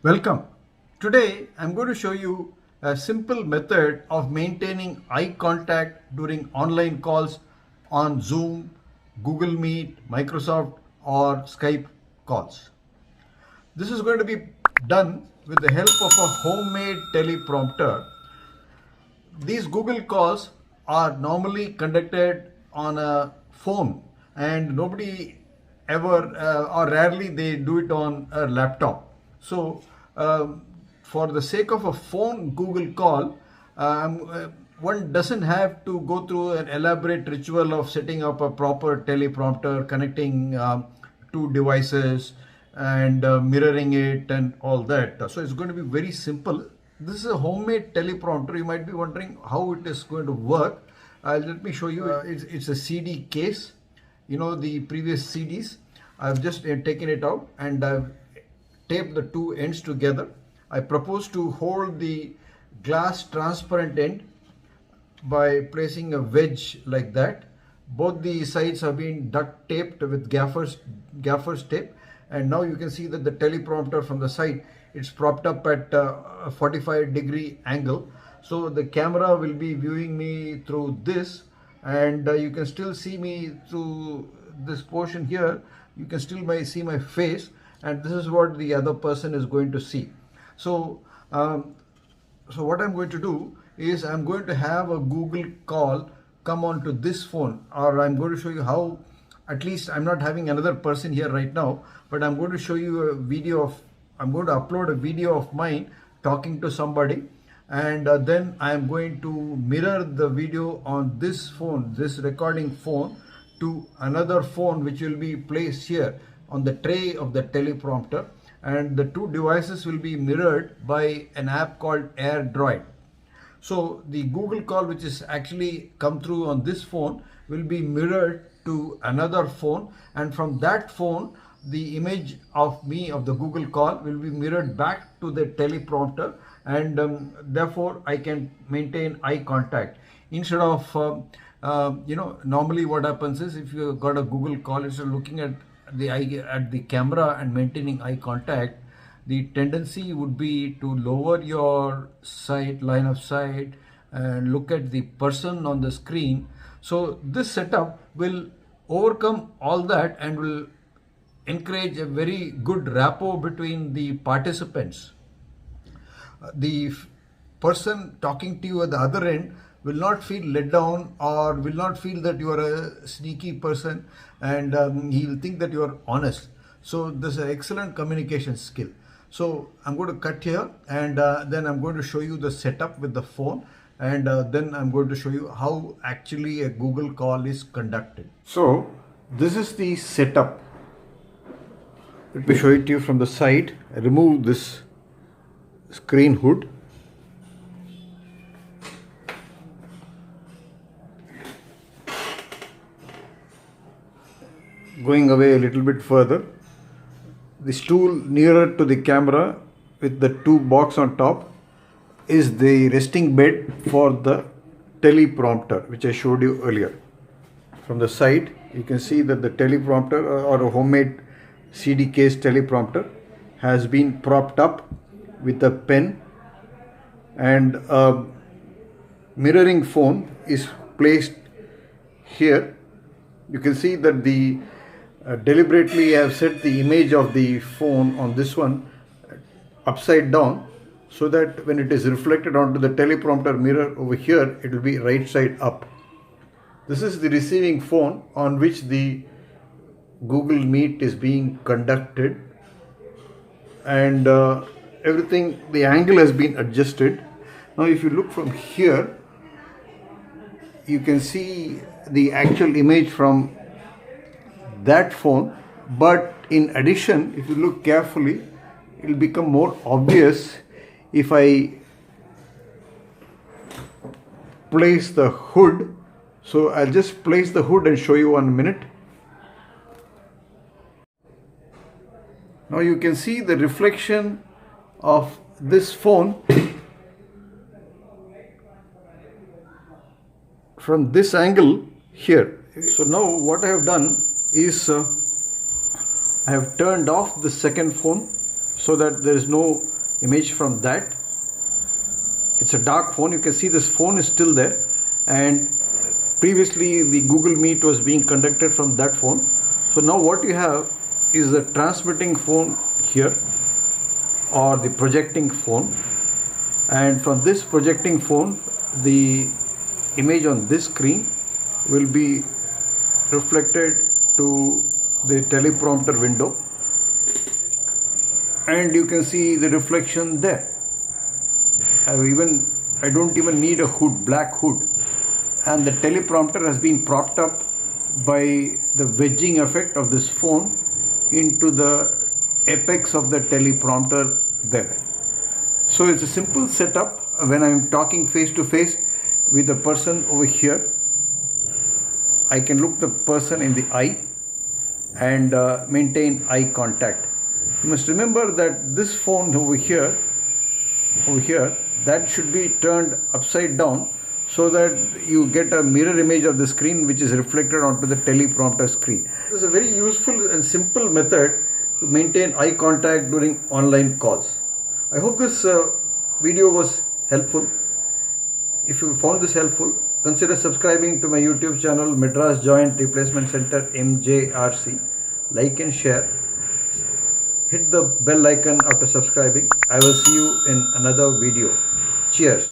Welcome. Today I'm going to show you a simple method of maintaining eye contact during online calls on Zoom, Google Meet, Microsoft or Skype calls. This is going to be done with the help of a homemade teleprompter. These Google calls are normally conducted on a phone and nobody ever or rarely they do it on a laptop. So for the sake of a phone Google call, one doesn't have to go through an elaborate ritual of setting up a proper teleprompter, connecting two devices and mirroring it and all that. So it's going to be very simple. This is a homemade teleprompter. You might be wondering how it is going to work. Let me show you. It's a CD case. You know the previous CDs. I've just taken it out and I've taped the two ends together. I propose to hold the glass transparent end by placing a wedge like that. Both the sides have been duct taped with gaffer's tape, and now you can see that the teleprompter from the side, it's propped up at a 45-degree angle. So the camera will be viewing me through this, and you can still see me through this portion here. You can still see my face, and this is what the other person is going to see. So what I'm going to do is I'm going to have a Google call come on to this phone, or I'm going to show you how, at least I'm not having another person here right now, but I'm going to show you a video of, I'm going to upload a video of mine talking to somebody, and then I'm going to mirror the video on this phone, this recording phone, to another phone which will be placed here on the tray of the teleprompter, and the two devices will be mirrored by an app called AirDroid. So the Google call which is actually come through on this phone will be mirrored to another phone, and from that phone the image of me of the Google call will be mirrored back to the teleprompter, and therefore I can maintain eye contact instead of normally what happens is, if you got a Google call, instead of looking at the camera and maintaining eye contact, the tendency would be to lower your line of sight and look at the person on the screen. So this setup will overcome all that and will encourage a very good rapport between the participants. The person talking to you at the other end will not feel let down, or will not feel that you are a sneaky person, and he will think that you are honest. So this is an excellent communication skill. So I'm going to cut here, and then I'm going to show you the setup with the phone, and then I'm going to show you how actually a Google call is conducted. So this is the setup. Let me show it to you from the side. I remove this screen hood. Going away a little bit further, the stool nearer to the camera with the two box on top is the resting bed for the teleprompter, which I showed you earlier. From the side you can see that the teleprompter, or a homemade CD case teleprompter, has been propped up with a pen, and a mirroring phone is placed here. You can see that the deliberately I have set the image of the phone on this one upside down, so that when it is reflected onto the teleprompter mirror over here, it will be right side up. This is the receiving phone on which the Google Meet is being conducted, and everything, the angle has been adjusted. Now if you look from here, you can see the actual image from that phone, but in addition, if you look carefully, it will become more obvious if I place the hood. So I'll just place the hood and show you 1 minute. Now you can see the reflection of this phone from this angle here. So now what I have done is I have turned off the second phone so that there is no image from that. It's a dark phone. You can see this phone is still there, and previously the Google Meet was being conducted from that phone. So now what you have is a transmitting phone here, or the projecting phone, and from this projecting phone the image on this screen will be reflected to the teleprompter window, and you can see the reflection there. I don't even need a hood, black hood, and the teleprompter has been propped up by the wedging effect of this phone into the apex of the teleprompter there. So it's a simple setup. When I'm talking face to face with a person over here, I can look the person in the eye and maintain eye contact. You must remember that this phone over here, that should be turned upside down so that you get a mirror image of the screen which is reflected onto the teleprompter screen. This is a very useful and simple method to maintain eye contact during online calls. I hope this video was helpful. If you found this helpful, consider subscribing to my YouTube channel Madras Joint Replacement Center MJRC. Like and share. Hit the bell icon after subscribing. I will see you in another video. Cheers.